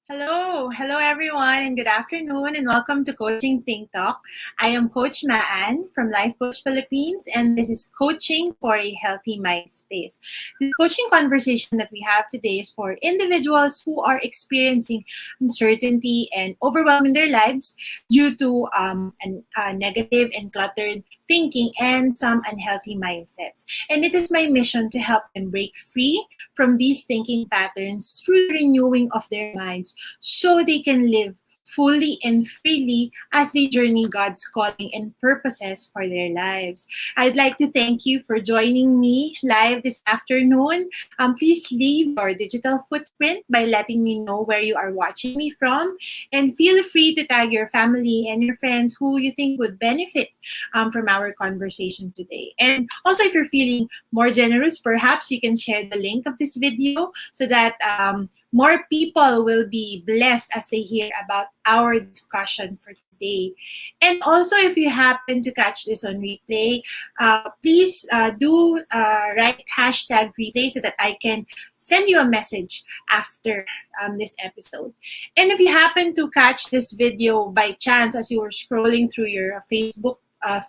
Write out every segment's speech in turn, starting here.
Hello everyone, and good afternoon, and welcome to Coaching Think Talk. I am Coach Maan from Life Coach Philippines, and this is Coaching for a Healthy Mind Space. The coaching conversation that we have today is for individuals who are experiencing uncertainty and overwhelm in their lives due to negative and cluttered thinking and some unhealthy mindsets. And it is my mission to help them break free from these thinking patterns through the renewing of their minds so they can live fully and freely as they journey God's calling and purposes for their lives. I'd like to thank you for joining me live this afternoon. Please leave your digital footprint by letting me know where you are watching me from, and feel free to tag your family and your friends who you think would benefit from our conversation today. And also, if you're feeling more generous, perhaps you can share the link of this video so that more people will be blessed as they hear about our discussion for today. And also, if you happen to catch this on replay, please do write hashtag replay so that I can send you a message after this episode. And if you happen to catch this video by chance as you were scrolling through your Facebook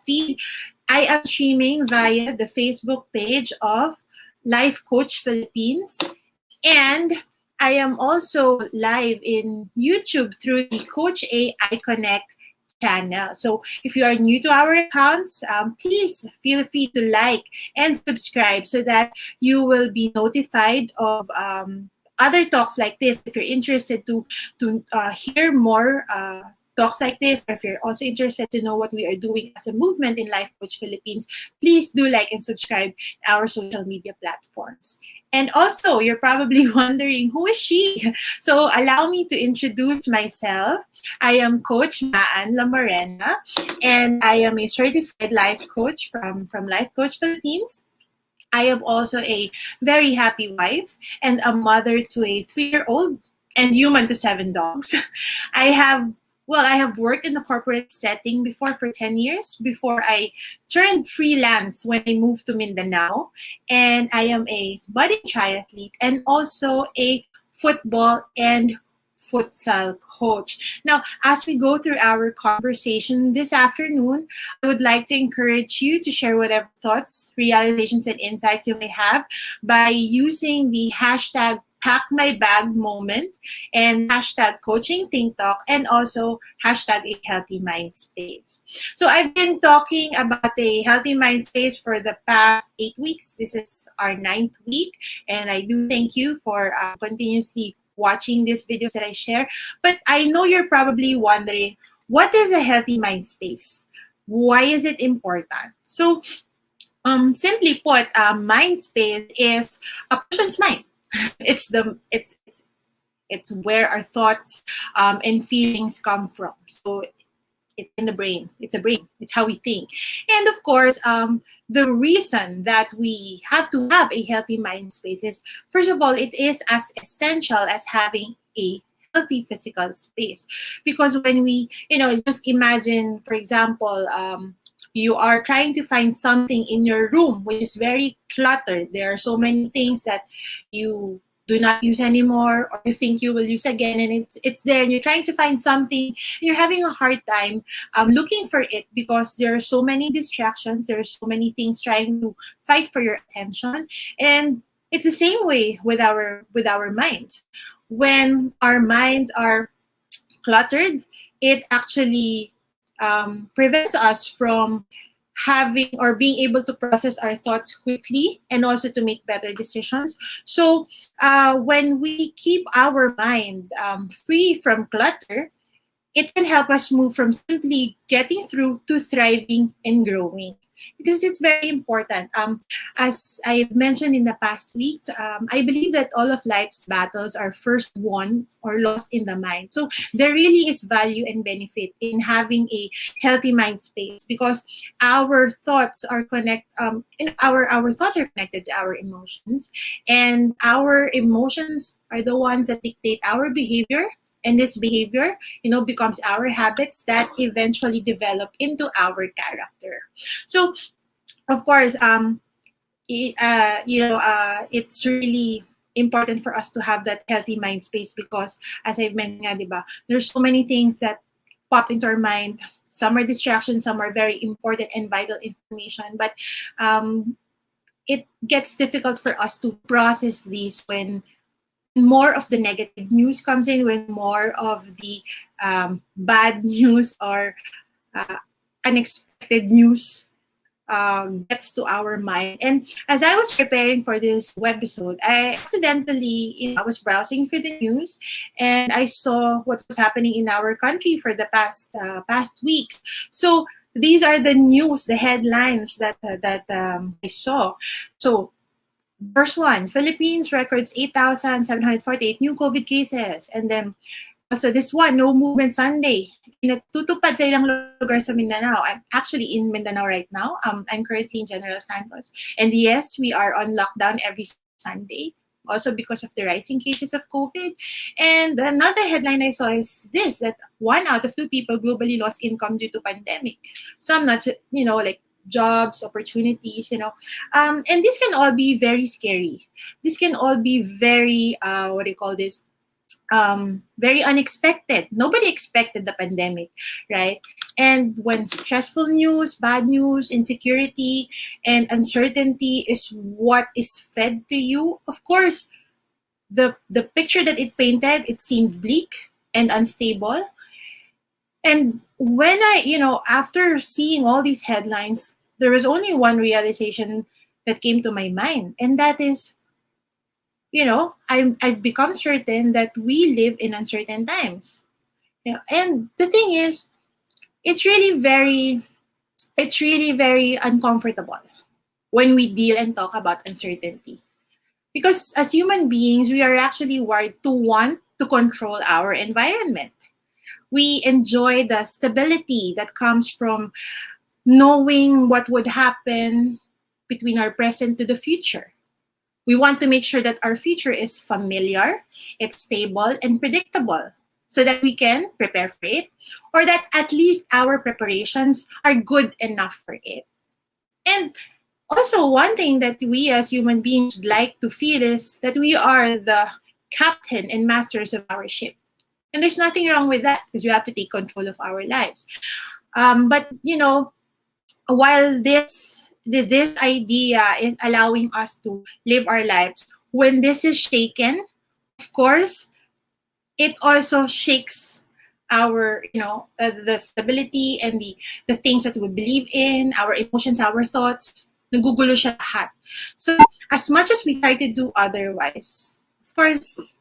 feed, I am streaming via the Facebook page of Life Coach Philippines, and I am also live in YouTube through the Coach AI Connect channel. So if you are new to our accounts, please feel free to like and subscribe so that you will be notified of other talks like this. If you're interested to hear more talks like this, or if you're also interested to know what we are doing as a movement in Life Coach Philippines, please do like and subscribe our social media platforms. And also, you're probably wondering, who is she? So allow me to introduce myself. I am Coach Maan Lamorena, and I am a certified life coach from Life Coach Philippines. I am also a very happy wife and a mother to a 3-year-old and human to 7 dogs. I have worked in the corporate setting before for 10 years before I turned freelance when I moved to Mindanao. And I am a budding triathlete and also a football and futsal coach. Now, as we go through our conversation this afternoon, I would like to encourage you to share whatever thoughts, realizations, and insights you may have by using the hashtag pack my bag moment and hashtag coaching think talk, and also hashtag a healthy mind space. So I've been talking about a healthy mind space for the past 8 weeks. This is our 9th week, and I do thank you for continuously watching these videos that I share. But I know you're probably wondering, what is a healthy mind space? Why is it important? So simply put, mind space is a person's mind. It's where our thoughts and feelings come from. So it's in the brain. It's a brain. It's how we think. And of course, the reason that we have to have a healthy mind space is, first of all, it is as essential as having a healthy physical space. Because when we, just imagine, for example, you are trying to find something in your room which is very cluttered. There are so many things that you do not use anymore, or you think you will use again, and it's there, and you're trying to find something, and you're having a hard time looking for it because there are so many distractions. There are so many things trying to fight for your attention, and it's the same way with our minds. When our minds are cluttered, it actually prevents us from having or being able to process our thoughts quickly and also to make better decisions. So when we keep our mind free from clutter, it can help us move from simply getting through to thriving and growing. Because it's very important. As I've mentioned in the past weeks, I believe that all of life's battles are first won or lost in the mind. So there really is value and benefit in having a healthy mind space, because our thoughts are our thoughts are connected to our emotions, and our emotions are the ones that dictate our behavior, and this behavior, becomes our habits that eventually develop into our character. So, of course, it's really important for us to have that healthy mind space because, as I've mentioned, nga, diba, there's so many things that pop into our mind. Some are distractions, some are very important and vital information, but um, it gets difficult for us to process these when more of the negative news comes in, when more of the bad news or uh, unexpected news gets to our mind. And as I was preparing for this webisode, I accidentally, I was browsing for the news, and I saw what was happening in our country for the past weeks. So these are the news, the headlines that I saw. So first one, Philippines records 8,748 new COVID cases, and then so this one, no movement Sunday. Natutupad sa ilang lugar sa Mindanao. I'm actually in Mindanao right now. I'm currently in General Santos. And yes, we are on lockdown every Sunday, also because of the rising cases of COVID. And another headline I saw is this, that 1 out of 2 people globally lost income due to pandemic. Some not, like jobs, opportunities, and this can all be very scary. This can all be very, what do you call this? Very unexpected. Nobody expected the pandemic, right? And when stressful news, bad news, insecurity, and uncertainty is what is fed to you, of course, the picture that it painted, it seemed bleak and unstable. And when after seeing all these headlines, there was only one realization that came to my mind, and that is, I've become certain that we live in uncertain times. And the thing is, it's really very uncomfortable when we deal and talk about uncertainty. Because as human beings, we are actually wired to want to control our environment. We enjoy the stability that comes from knowing what would happen between our present to the future. We want to make sure that our future is familiar, it's stable, and predictable so that we can prepare for it, or that at least our preparations are good enough for it. And also, one thing that we as human beings would like to feel is that we are the captain and masters of our ship. And there's nothing wrong with that because we have to take control of our lives. But, while this idea is allowing us to live our lives, when this is shaken, of course, it also shakes our, the stability and the things that we believe in, our emotions, our thoughts. Nagugulo siya lahat. So as much as we try to do otherwise, of course,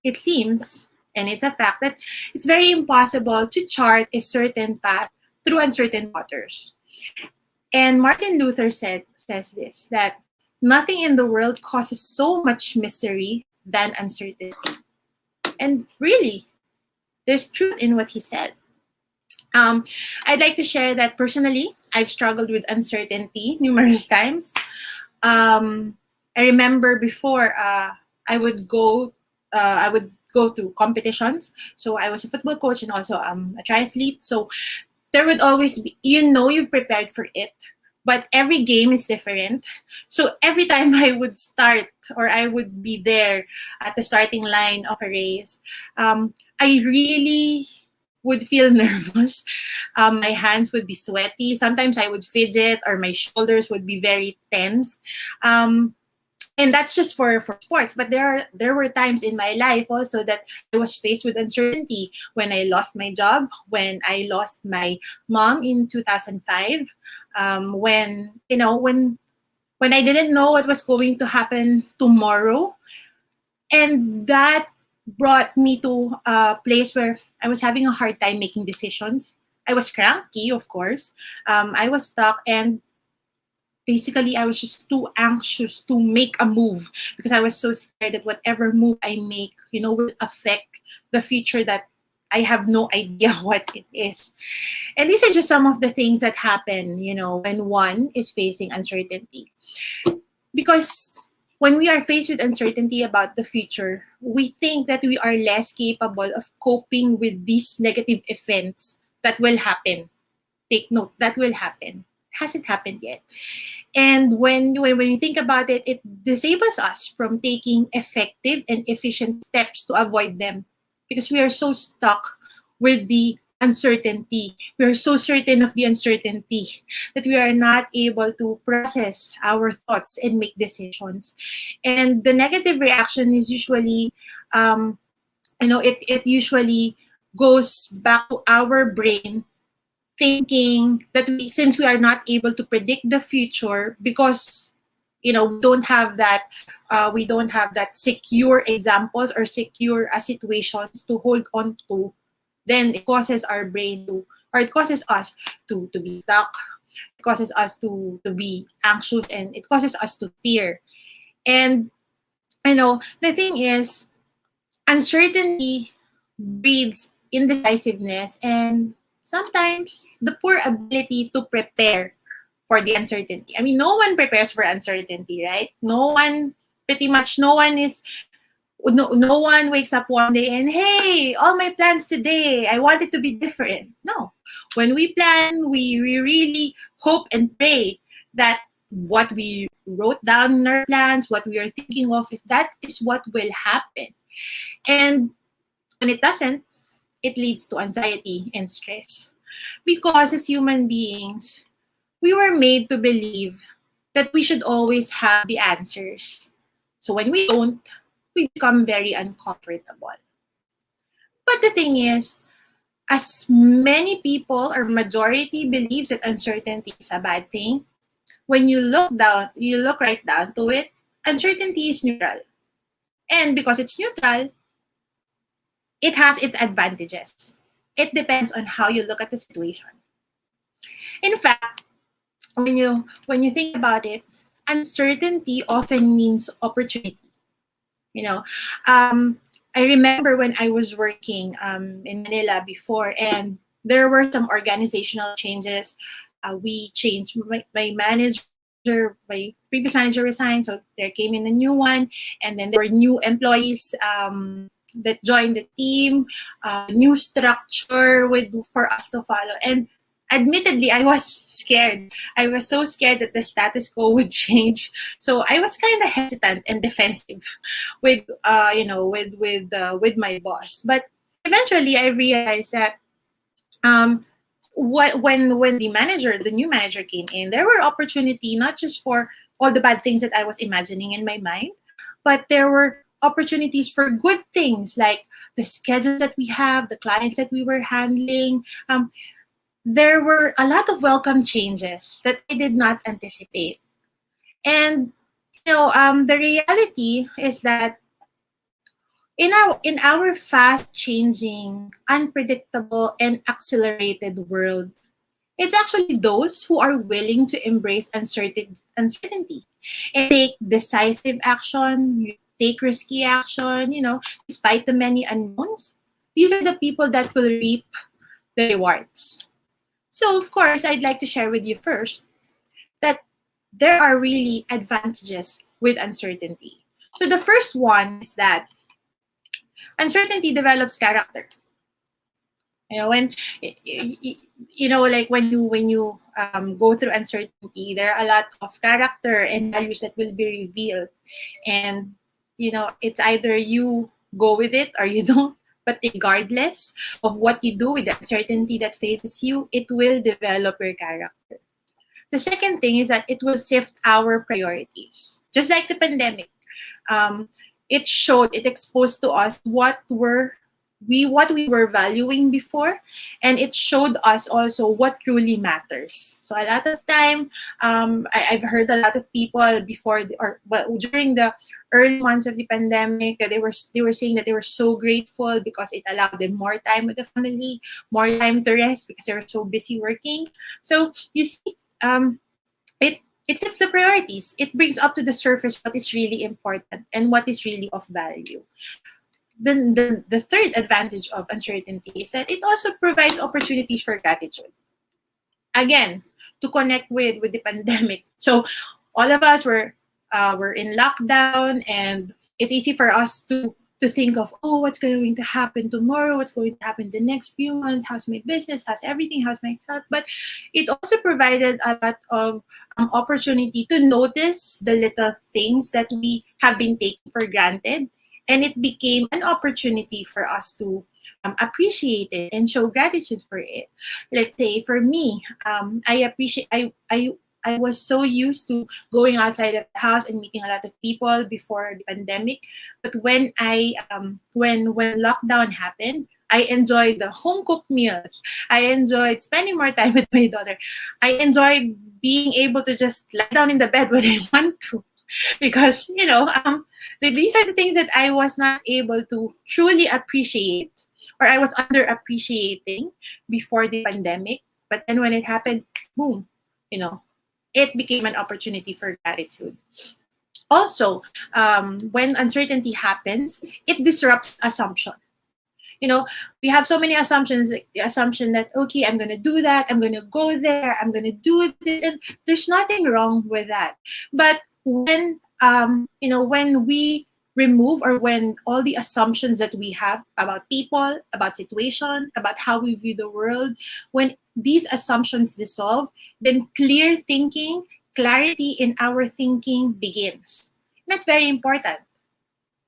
it seems, and it's a fact, that it's very impossible to chart a certain path through uncertain waters. And Martin Luther says this, that nothing in the world causes so much misery than uncertainty. And really, there's truth in what he said. I'd like to share that personally, I've struggled with uncertainty numerous times. I remember before I would go to competitions. So I was a football coach and also a triathlete. So there would always be, you've prepared for it, but every game is different. So every time I would start or I would be there at the starting line of a race, I really would feel nervous. My hands would be sweaty. Sometimes I would fidget or my shoulders would be very tense. And that's just for sports, but there were times in my life also that I was faced with uncertainty when I lost my job, when I lost my mom in 2005, when I didn't know what was going to happen tomorrow, and that brought me to a place where I was having a hard time making decisions. I was cranky, of course. I was stuck, and basically, I was just too anxious to make a move because I was so scared that whatever move I make, will affect the future that I have no idea what it is. And these are just some of the things that happen, when one is facing uncertainty. Because when we are faced with uncertainty about the future, we think that we are less capable of coping with these negative events that will happen. Take note, that will happen. hasn't happened yet. And when you think about it, it disables us from taking effective and efficient steps to avoid them because we are so stuck with the uncertainty. We are so certain of the uncertainty that we are not able to process our thoughts and make decisions. And the negative reaction is usually, it usually goes back to our brain thinking that since we are not able to predict the future because we don't have that secure examples or secure situations to hold on to, then it causes our brain to, or it causes us to be stuck. It causes us to be anxious, and it causes us to fear. And the thing is, uncertainty breeds indecisiveness and sometimes the poor ability to prepare for the uncertainty. I mean, no one prepares for uncertainty, right? No one is, no one wakes up one day and, hey, all my plans today, I want it to be different. No. When we plan, we really hope and pray that what we wrote down in our plans, what we are thinking of, that is what will happen. And when it doesn't, it leads to anxiety and stress. Because as human beings, we were made to believe that we should always have the answers. So when we don't, we become very uncomfortable. But the thing is, as many people or majority believes that uncertainty is a bad thing, when you look right down to it, uncertainty is neutral. And because it's neutral, it has its advantages. It depends on how you look at the situation. In fact, when you think about it, uncertainty often means opportunity. You know, I remember when I was working in Manila before, and there were some organizational changes. We changed my manager, my previous manager resigned, so there came in a new one, and then there were new employees that joined the team, new structure for us to follow. And admittedly, I was scared. I was so scared that the status quo would change. So I was kind of hesitant and defensive with my boss. But eventually, I realized that um, when the new manager came in, there were opportunity not just for all the bad things that I was imagining in my mind, but there were opportunities for good things like the schedules that we have, the clients that we were handling. There were a lot of welcome changes that I did not anticipate. And the reality is that in our fast changing, unpredictable, and accelerated world, it's actually those who are willing to embrace uncertainty and take decisive action, take risky action, despite the many unknowns. These are the people that will reap the rewards. So, of course, I'd like to share with you first that there are really advantages with uncertainty. So, the first one is that uncertainty develops character. When like when you go through uncertainty, there are a lot of character and values that will be revealed, and it's either you go with it or you don't. But regardless of what you do with the uncertainty that faces you, it will develop your character. The second thing is that it will shift our priorities. Just like the pandemic, um, it exposed to us what we were valuing before, and it showed us also what truly matters. So a lot of time, I've heard a lot of people during the early months of the pandemic, that they were saying that they were so grateful because it allowed them more time with the family, more time to rest because they were so busy working. So you see, it it sets the priorities. It brings up to the surface what is really important and what is really of value. Then the third advantage of uncertainty is that it also provides opportunities for gratitude. Again, to connect with the pandemic. So all of us were in lockdown, and it's easy for us to to think of, oh, what's going to happen tomorrow, what's going to happen the next few months, how's my business, how's everything, how's my health. But it also provided a lot of opportunity to notice the little things that we have been taking for granted. And it became an opportunity for us to appreciate it and show gratitude for it. Let's say for me, I was so used to going outside of the house and meeting a lot of people before the pandemic. But when lockdown happened, I enjoyed the home cooked meals. I enjoyed spending more time with my daughter. I enjoyed being able to just lie down in the bed when I want to, because these are the things that I was not able to truly appreciate, or I was under appreciating before the pandemic. But then when it happened, boom, you know, it became an opportunity for gratitude. Also, when uncertainty happens, it disrupts assumption. We have so many assumptions, like the assumption that, okay, I'm going to do that, I'm going to go there, I'm going to do this, and there's nothing wrong with that. But when we remove, or when all the assumptions that we have about people, about situation, about how we view the world, when these assumptions dissolve, then clear thinking, clarity in our thinking begins. And that's very important,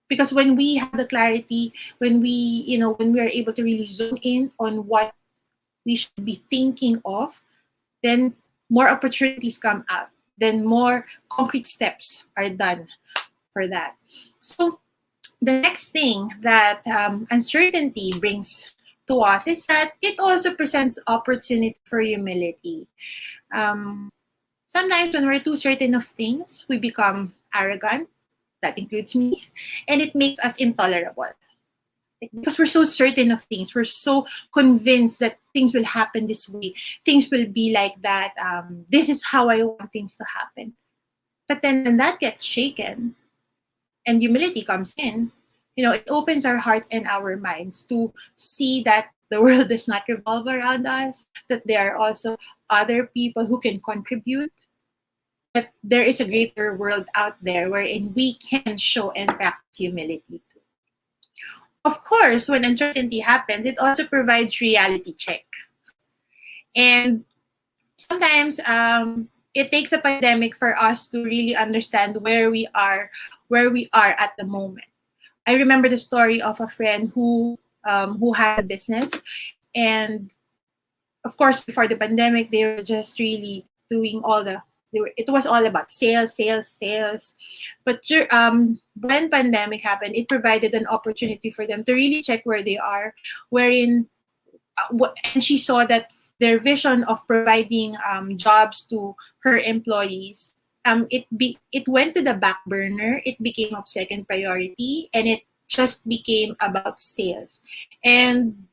because when we have the clarity, when we are able to really zoom in on what we should be thinking of, then more opportunities come up, then more concrete steps are done for that. So the next thing that uncertainty brings to us is that it also presents opportunity for humility. um, Sometimes when we're too certain of things, we become arrogant. That includes me. And it makes us intolerable. Because we're so certain of things. We're so convinced that things will happen this way. Things will be like that. This is how I want things to happen. But then when that gets shaken and humility comes in, it opens our hearts and our minds to see that the world does not revolve around us, that there are also other people who can contribute, that there is a greater world out there wherein we can show and practice humility too. Of course, when uncertainty happens, it also provides reality check. And sometimes it takes a pandemic for us to really understand where we are at the moment. I remember the story of a friend who had a business, and of course, before the pandemic, they were just really doing it was all about sales, sales, sales. But when pandemic happened, it provided an opportunity for them to really check where they are, wherein, and she saw that their vision of providing jobs to her employees, it went to the back burner. It became of second priority, and it just became about sales. And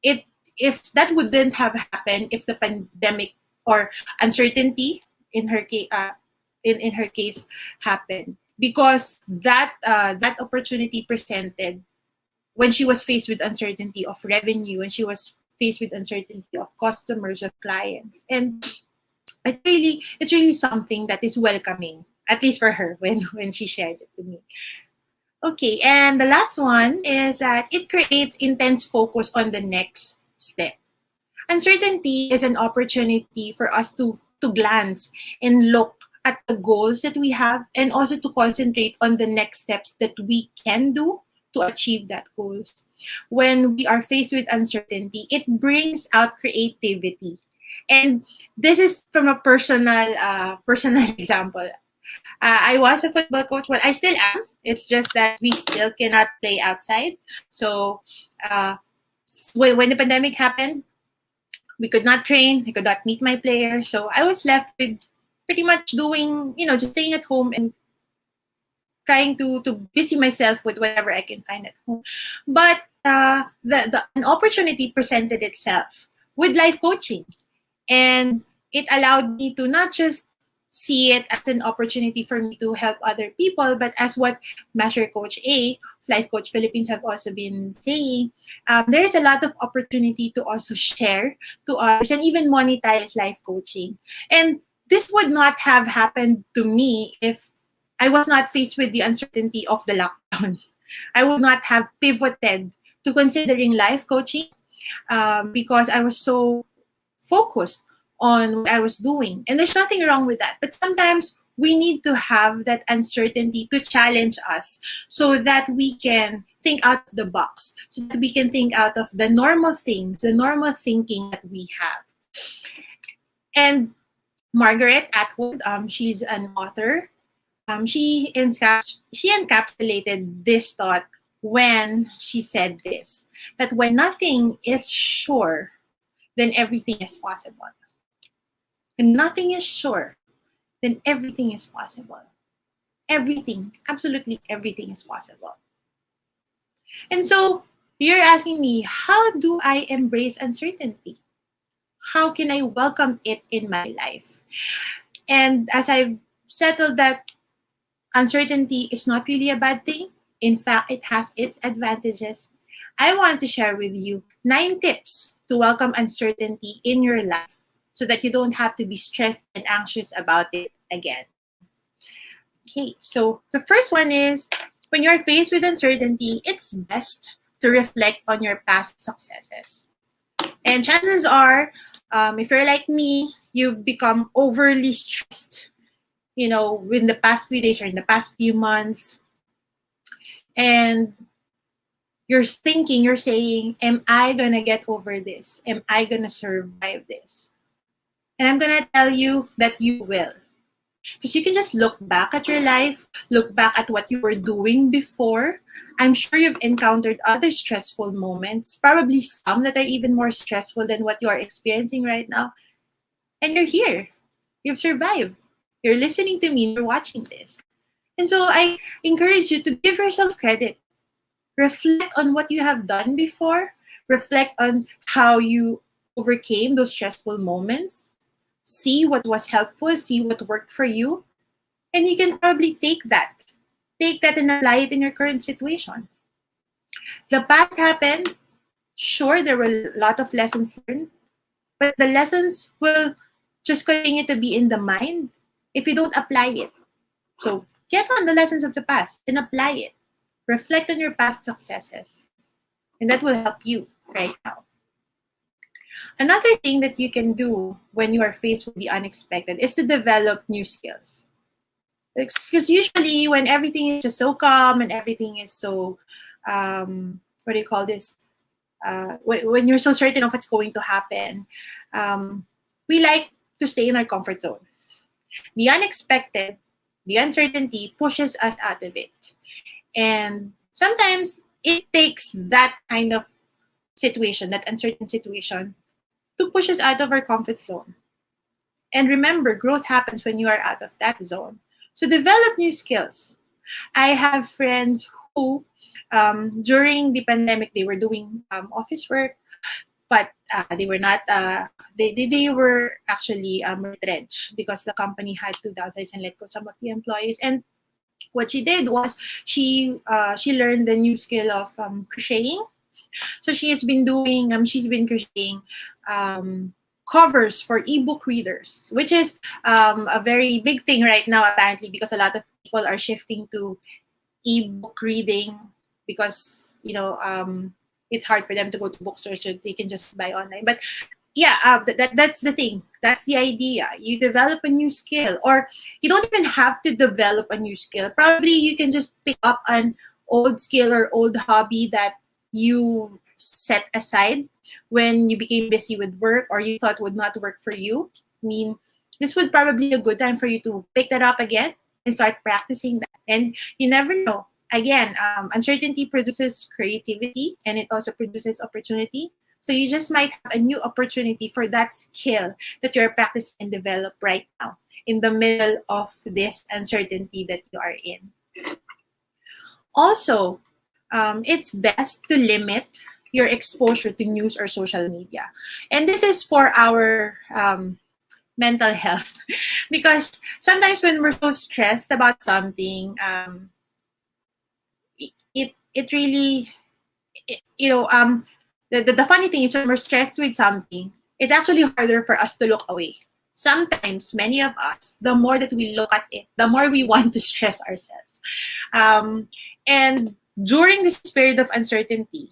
it if that wouldn't have happened, if the pandemic or uncertainty in her case in her case happened, because that opportunity presented when she was faced with uncertainty of revenue, when she was faced with uncertainty of customers, of clients. And it's really something that is welcoming, at least for her, when she shared it to me. Okay, and the last one is that it creates intense focus on the next step. Uncertainty is an opportunity for us to glance and look at the goals that we have, and also to concentrate on the next steps that we can do to achieve that goals. When we are faced with uncertainty, it brings out creativity. And this is from a personal example. I was a football coach. Well, I still am. It's just that we still cannot play outside. So uh, when the pandemic happened, we could not train. I could not meet my players. So I was left with pretty much doing, just staying at home and trying to busy myself with whatever I can find at home. But an opportunity presented itself with life coaching. And it allowed me to not just see it as an opportunity for me to help other people, but as what Master Coach A of Life Coach Philippines have also been saying, there is a lot of opportunity to also share to others and even monetize life coaching. And this would not have happened to me if I was not faced with the uncertainty of the lockdown. I would not have pivoted to considering life coaching because I was so focused on what I was doing. And there's nothing wrong with that. But sometimes we need to have that uncertainty to challenge us so that we can think out of the box, so that we can think out of the normal things, the normal thinking that we have. And Margaret Atwood, she's an author. She encapsulated this thought when she said this, that when nothing is sure, then everything is possible. When nothing is sure, then everything is possible. Everything, absolutely everything is possible. And so you're asking me, how do I embrace uncertainty? How can I welcome it in my life? And as I've settled that uncertainty is not really a bad thing, in fact, it has its advantages, I want to share with you 9 tips to welcome uncertainty in your life so that you don't have to be stressed and anxious about it again. Okay, so the first one is, when you're faced with uncertainty, it's best to reflect on your past successes. And chances are, if you're like me, you've become overly stressed, in the past few days or in the past few months. And you're saying, am I going to get over this? Am I going to survive this? And I'm going to tell you that you will. Because you can just look back at your life, look back at what you were doing before. I'm sure you've encountered other stressful moments, probably some that are even more stressful than what you are experiencing right now. And you're here. You've survived. You're listening to me, you're watching this. And so I encourage you to give yourself credit. Reflect on what you have done before. Reflect on how you overcame those stressful moments. See what was helpful, see what worked for you, and you can probably take that and apply it in your current situation. The past happened. Sure, there were a lot of lessons learned, but the lessons will just continue to be in the mind if you don't apply it. So get on the lessons of the past and apply it. Reflect on your past successes, and that will help you right now. Another thing that you can do when you are faced with the unexpected is to develop new skills. Because usually when everything is just so calm and everything is so, what do you call this? When you're so certain of what's going to happen, we like to stay in our comfort zone. The unexpected, the uncertainty pushes us out of it. And sometimes it takes that kind of situation, that uncertain situation, to push us out of our comfort zone. And remember, growth happens when you are out of that zone. So develop new skills. I have friends who, during the pandemic, they were doing office work, but they were not. They were actually retrenched because the company had to downsize and let go some of the employees. And what she did was she learned the new skill of crocheting. So she's been crocheting covers for ebook readers, which is a very big thing right now, apparently, because a lot of people are shifting to ebook reading because it's hard for them to go to bookstores, so they can just buy online. But yeah, that's the thing. That's the idea. You develop a new skill, or you don't even have to develop a new skill. Probably you can just pick up an old skill or old hobby that you set aside when you became busy with work or you thought would not work for you. I mean, this would probably be a good time for you to pick that up again and start practicing that. And you never know. Again, uncertainty produces creativity and it also produces opportunity. So you just might have a new opportunity for that skill that you're practicing and develop right now in the middle of this uncertainty that you are in. Also, it's best to limit your exposure to news or social media. And this is for our mental health. Because sometimes when we're so stressed about something, it really, the funny thing is when we're stressed with something, it's actually harder for us to look away. Sometimes, many of us, the more that we look at it, the more we want to stress ourselves. And during this period of uncertainty,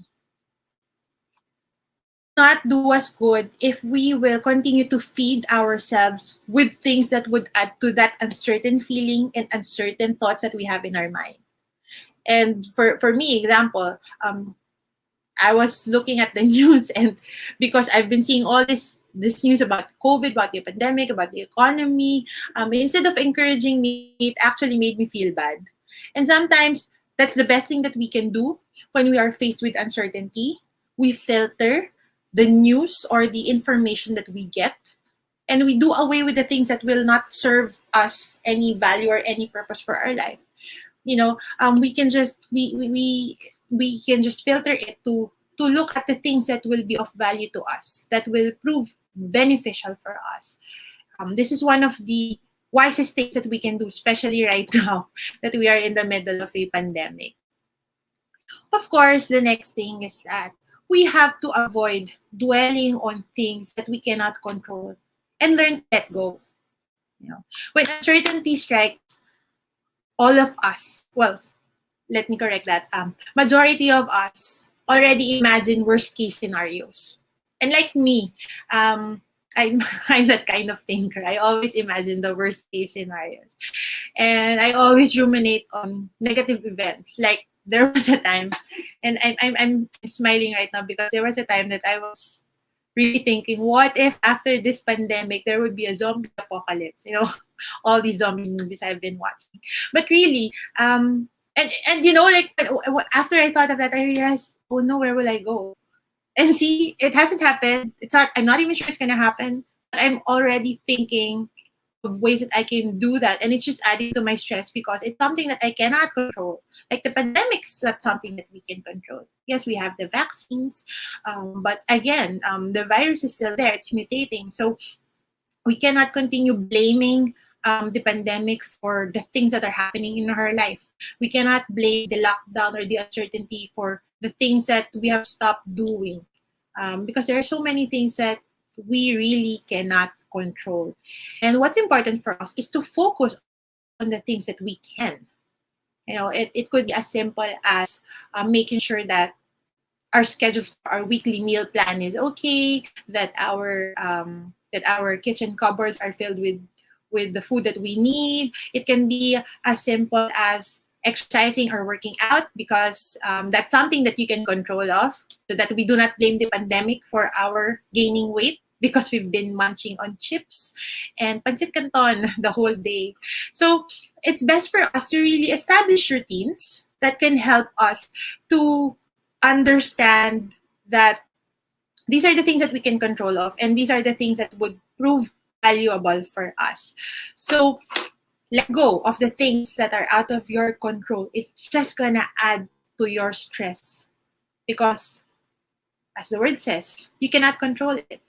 not do us good if we will continue to feed ourselves with things that would add to that uncertain feeling and uncertain thoughts that we have in our mind. And for me, example, I was looking at the news, and because I've been seeing all this news about COVID, about the pandemic, about the economy, instead of encouraging me, it actually made me feel bad. And sometimes that's the best thing that we can do when we are faced with uncertainty. We filter the news or the information that we get, and we do away with the things that will not serve us any value or any purpose for our life. We can just we can just filter it to look at the things that will be of value to us, that will prove beneficial for us. This is one of the wisest things that we can do, especially right now that we are in the middle of a pandemic. Of course, the next thing is that we have to avoid dwelling on things that we cannot control and learn to let go. When uncertainty strikes, all of us, well, let me correct that. Majority of us already imagine worst case scenarios. And like me, I'm I'm that kind of thinker. I always imagine the worst case scenarios, and I always ruminate on negative events. Like there was a time, and I'm smiling right now because there was a time that I was really thinking, what if after this pandemic there would be a zombie apocalypse? All these zombie movies I've been watching. But really, and like after I thought of that, I realized, oh no, where will I go? And see, it hasn't happened. It's not. I'm not even sure it's gonna happen. But I'm already thinking of ways that I can do that, and it's just adding to my stress because it's something that I cannot control. Like the pandemic's not something that we can control. Yes, we have the vaccines, but again, the virus is still there. It's mutating, so we cannot continue blaming the pandemic for the things that are happening in our life. We cannot blame the lockdown or the uncertainty for the things that we have stopped doing, because there are so many things that we really cannot control. And what's important for us is to focus on the things that we can. It could be as simple as making sure that our schedules for our weekly meal plan is okay, that our kitchen cupboards are filled with the food that we need. It can be as simple as exercising or working out, because that's something that you can control of, so that we do not blame the pandemic for our gaining weight because we've been munching on chips and pancit canton the whole day. So it's best for us to really establish routines that can help us to understand that these are the things that we can control of, and these are the things that would prove valuable for us. So let go of the things that are out of your control. It's just gonna add to your stress, because as the word says, you cannot control it.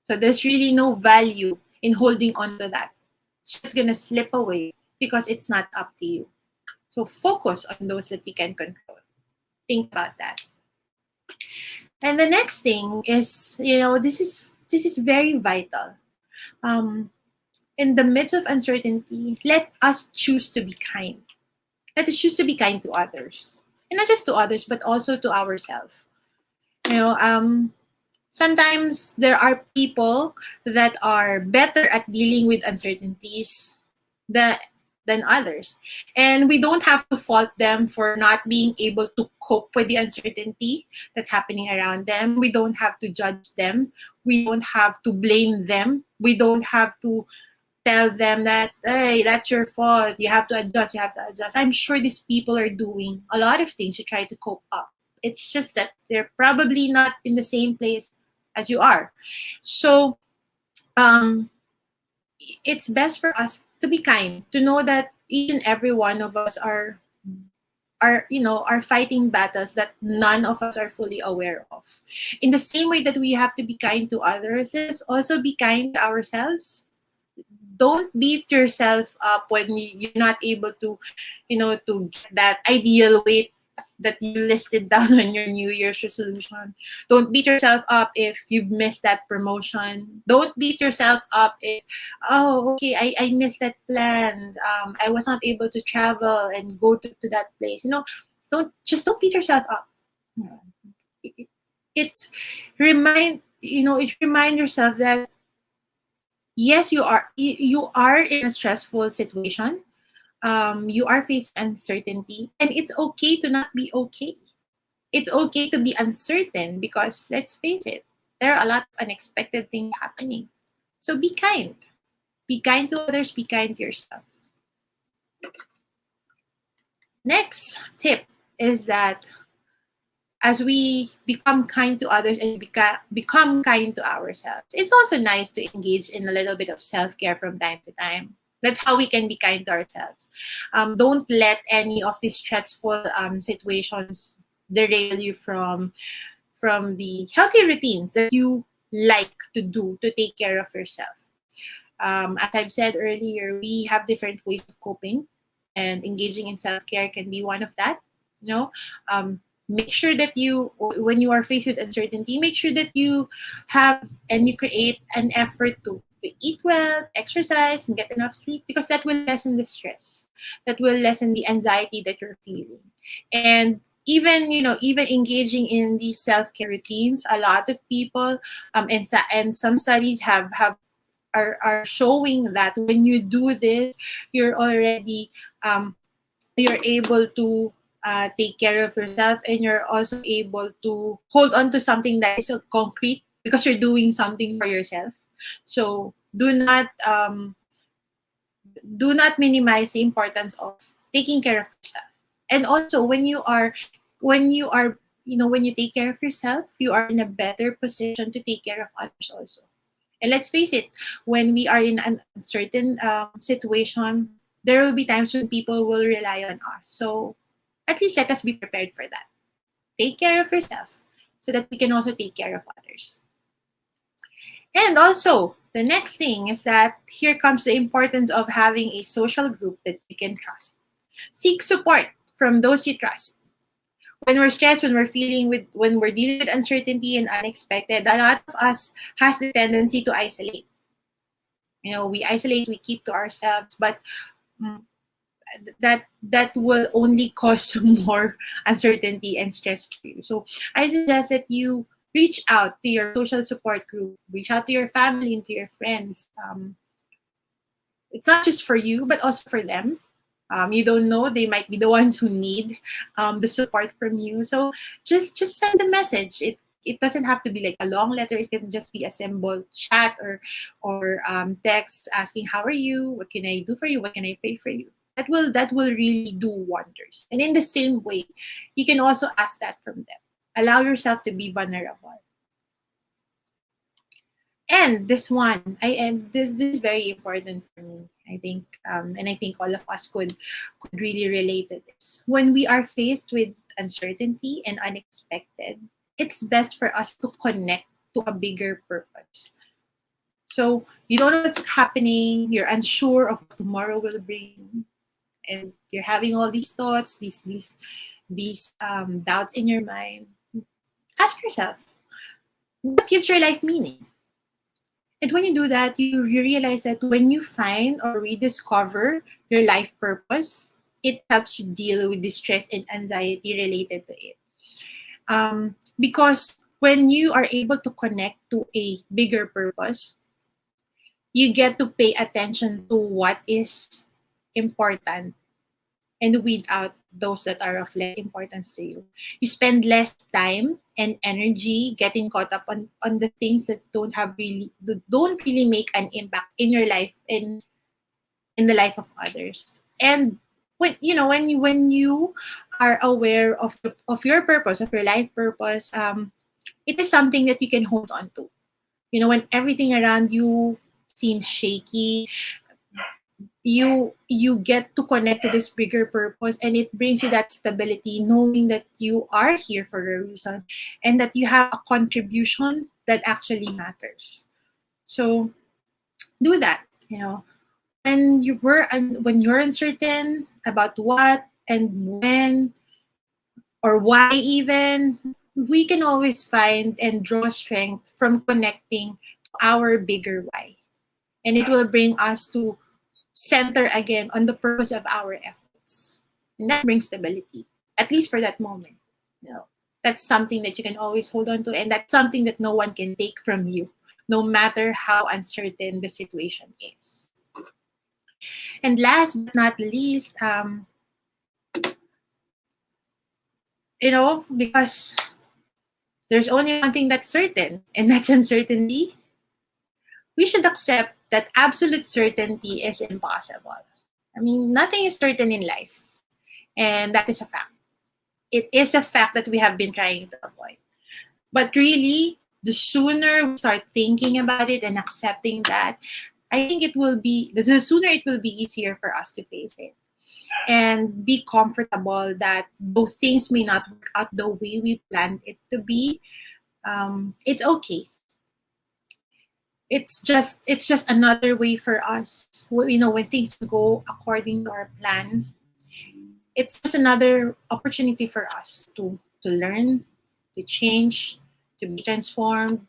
So there's really no value in holding on to that. It's just gonna slip away because it's not up to you. So focus on those that you can control. Think about that. And the next thing is, this is very vital. Um, in the midst of uncertainty, let us choose to be kind. Let us choose to be kind to others, and not just to others, but also to ourselves. You know, um, Sometimes there are people that are better at dealing with uncertainties than than others, and we don't have to fault them for not being able to cope with the uncertainty that's happening around them. We don't have to judge them. We don't have to blame them. We don't have to tell them that, hey, that's your fault, you have to adjust, I'm sure these people are doing a lot of things to try to cope up. It's just that they're probably not in the same place as you are. So um, it's best for us to be kind, to know that each and every one of us are fighting battles that none of us are fully aware of. In the same way that we have to be kind to others, let's also be kind to ourselves. Don't beat yourself up when you're not able to get that ideal weight that you listed down on your New Year's resolution. Don't beat yourself up if you've missed that promotion. Don't beat yourself up if, oh, okay, I missed that plan. I was not able to travel and go to that place. Don't beat yourself up. It's it remind yourself that yes, you are in a stressful situation. You are facing uncertainty, and it's okay to not be okay. It's okay to be uncertain because let's face it, there are a lot of unexpected things happening. So be kind. Be kind to others, be kind to yourself. Next tip is that as we become kind to others and become kind to ourselves, it's also nice to engage in a little bit of self-care from time to time. That's how we can be kind to ourselves. Don't let any of these stressful situations derail you from the healthy routines that you like to do to take care of yourself. As I've said earlier, we have different ways of coping, and engaging in self care can be one of that. You know, make sure that when you are faced with uncertainty, make sure that you have and you create an effort to eat well, exercise, and get enough sleep because that will lessen the stress, that will lessen the anxiety that you're feeling, and even engaging in these self-care routines, a lot of people and some studies are showing that when you do this, you're already you're able to take care of yourself, and you're also able to hold on to something that is so concrete because you're doing something for yourself. So do not minimize the importance of taking care of yourself. And also when you take care of yourself, you are in a better position to take care of others also. And let's face it, when we are in an uncertain situation, there will be times when people will rely on us. So at least let us be prepared for that. Take care of yourself so that we can also take care of others. And also, the next thing is that here comes the importance of having a social group that you can trust. Seek support from those you trust. When we're stressed, when we're dealing with uncertainty and unexpected, a lot of us has the tendency to isolate. We isolate, we keep to ourselves, but mm, that will only cause more uncertainty and stress for you. So I suggest that you reach out to your social support group, reach out to your family and to your friends. It's not just for you, but also for them. You don't know, they might be the ones who need the support from you. So just send a message. It doesn't have to be like a long letter. It can just be a simple chat or text asking, how are you? What can I do for you? What can I pray for you? That will really do wonders. And in the same way, you can also ask that from them. Allow yourself to be vulnerable. And this one, this is very important for me. I think, and I think all of us could really relate to this. When we are faced with uncertainty and unexpected, it's best for us to connect to a bigger purpose. So you don't know what's happening. You're unsure of what tomorrow will bring, and you're having all these thoughts, these doubts in your mind. Ask yourself, what gives your life meaning? And when you do that, you realize that when you find or rediscover your life purpose, it helps you deal with the stress and anxiety related to it. Because when you are able to connect to a bigger purpose, you get to pay attention to what is important and weed out those that are of less importance to you. You spend less time and energy getting caught up on the things that don't really make an impact in your life and in the life of others. And when you are aware of your purpose, of your life purpose, it is something that you can hold on to. When everything around you seems shaky, you get to connect to this bigger purpose, and it brings you that stability, knowing that you are here for a reason and that you have a contribution that actually matters. So do that. When you're uncertain about what and when or why even, we can always find and draw strength from connecting to our bigger why, and it will bring us to center again on the purpose of our efforts. And that brings stability. at least for that moment. You know, that's something that you can always hold on to, and that's something that no one can take from you, no matter how uncertain the situation is. And last but not least, because there's only one thing that's certain, and that's uncertainty, we should accept that absolute certainty is impossible. I mean, nothing is certain in life, and that is a fact. It is a fact that we have been trying to avoid. But really, the sooner we start thinking about it and accepting that, I think the sooner it will be easier for us to face it and be comfortable that those things may not work out the way we planned it to be. It's okay. It's just another way for us. When things go according to our plan, it's just another opportunity for us to learn, to change, to be transformed,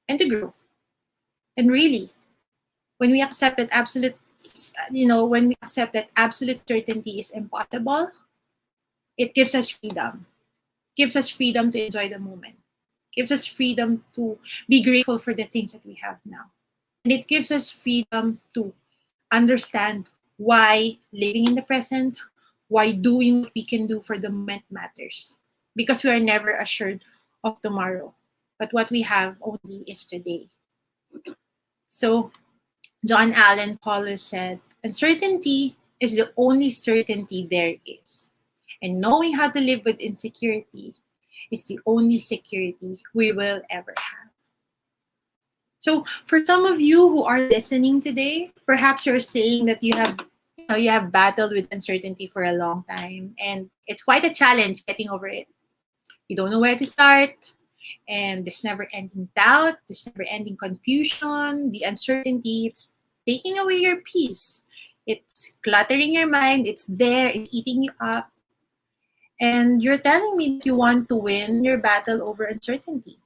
and to grow. And really, when we accept that absolute certainty is impossible, it gives us freedom. Gives us freedom to enjoy the moment. Gives us freedom to be grateful for the things that we have now. And it gives us freedom to understand why living in the present, why doing what we can do for the moment matters. Because we are never assured of tomorrow. But what we have only is today. So John Allen Paulus said, uncertainty is the only certainty there is. And knowing how to live with insecurity is the only security we will ever have. So for some of you who are listening today, perhaps you're saying that you have battled with uncertainty for a long time, and it's quite a challenge getting over it. You don't know where to start, and there's never ending doubt, there's never ending confusion, the uncertainty, it's taking away your peace. It's cluttering your mind, it's there, it's eating you up. And you're telling me that you want to win your battle over uncertainty.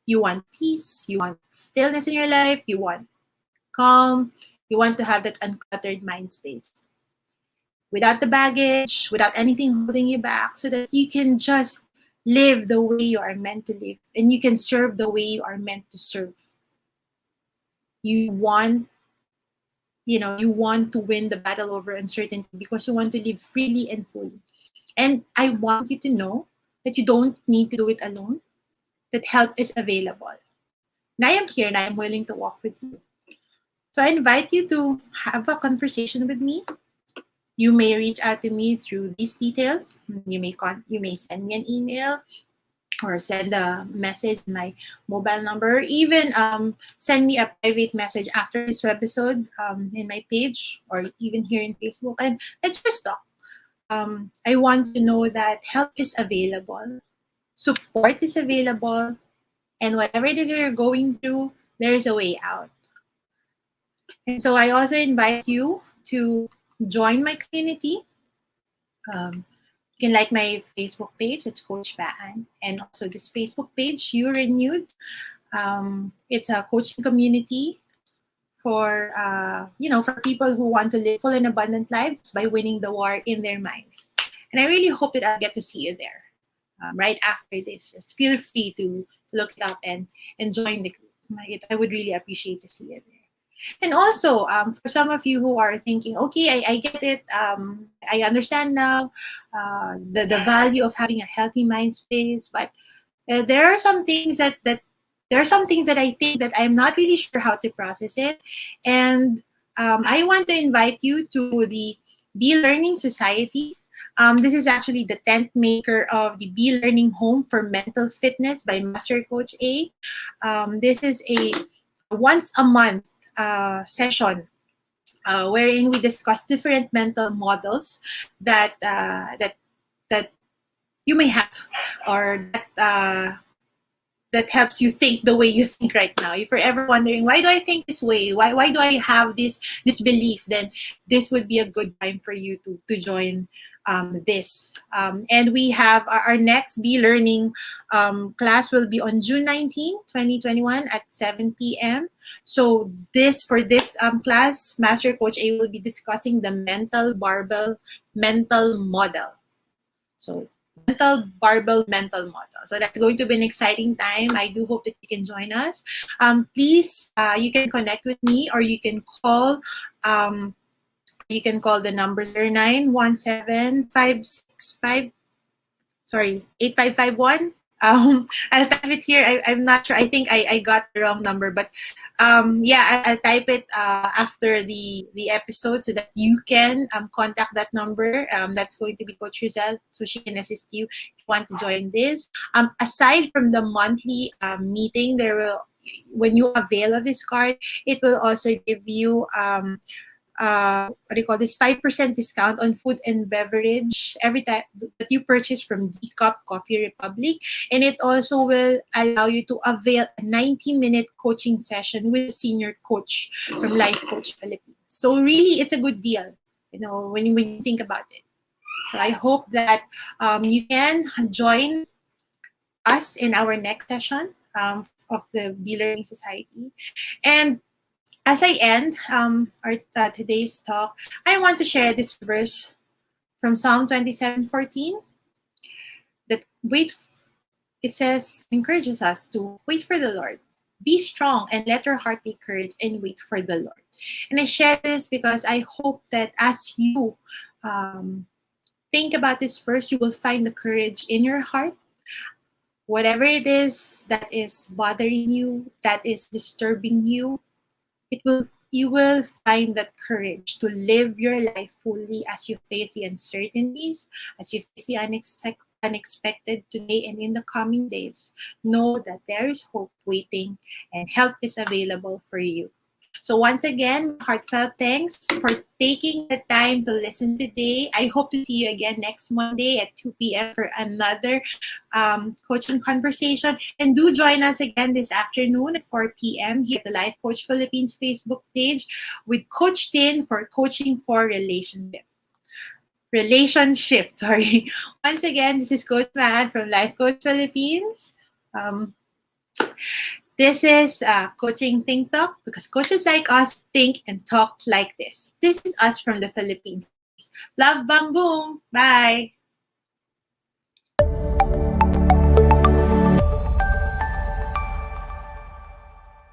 You want peace, you want stillness in your life, you want calm, you want to have that uncluttered mind space. Without the baggage, without anything holding you back, so that you can just live the way you are meant to live and you can serve the way you are meant to serve. You want to win the battle over uncertainty because you want to live freely and fully. And I want you to know that you don't need to do it alone, that help is available. And I am here and I am willing to walk with you. So I invite you to have a conversation with me. You may reach out to me through these details. You may send me an email or send a message in my mobile number. Even send me a private message after this episode in my page or even here in Facebook. And let's just talk. I want to know that help is available. Support is available. And whatever it is you're going through, there is a way out. And so I also invite you to join my community. You can like my Facebook page, it's Coach Maan, and also this Facebook page, You Renewed. It's a coaching community for for people who want to live full and abundant lives by winning the war in their minds. And I really hope that I'll get to see you there right after this. Just feel free to look it up and join the group. I would really appreciate to see you there. And also, for some of you who are thinking, okay, I get it. I understand now the value of having a healthy mind space, but there are some things that I think that I'm not really sure how to process it. And I want to invite you to the Be Learning Society. This is actually the tent maker of the Be Learning Home for Mental Fitness by Master Coach A. This is a once a month session wherein we discuss different mental models that you may have, or that helps you think the way you think right now. If you're ever wondering, why do I think this way? Why do I have this belief? Then this would be a good time for you to join this. And we have our next Be Learning class will be on June 19, 2021 at 7 p.m. So for this class, Master Coach A will be discussing the mental barbell mental model. So mental barbell mental model. So that's going to be an exciting time. I do hope that you can join us. Please, you can connect with me, or um, you can call the number 0917 sorry, 8551. I'll type it here. I'm not sure. I think I got the wrong number, but yeah, I'll type it after the episode so that you can contact that number. That's going to be Coach Rizal, so she can assist you if you want to join this. Aside from the monthly meeting, there will, when you avail of this card, it will also give you what do you call this, 5% discount on food and beverage every time that you purchase from D Cup Coffee Republic. And it also will allow you to avail a 90-minute coaching session with a senior coach from Life Coach Philippines. So really, it's a good deal, when you think about it. So I hope that you can join us in our next session of the Be Learning Society. And as I end our today's talk, I want to share this verse from Psalm 27:14 that it says, encourages us to wait for the Lord. Be strong and let your heart take courage and wait for the Lord. And I share this because I hope that as you think about this verse, you will find the courage in your heart. Whatever it is that is bothering you, that is disturbing you, you will find that courage to live your life fully as you face the uncertainties, as you face the unexpected today and in the coming days. Know that there is hope waiting and help is available for you. So once again, heartfelt thanks for taking the time to listen today. I hope to see you again next Monday at 2 p.m. for another coaching conversation. And do join us again this afternoon at 4 p.m. here at the Life Coach Philippines Facebook page with Coach Tin for Coaching for Relationship. Sorry. Once again, this is Coach Maan from Life Coach Philippines. This is Coaching Think Talk, because coaches like us think and talk like this. This is us from the Philippines. Love, bang, boom. Bye.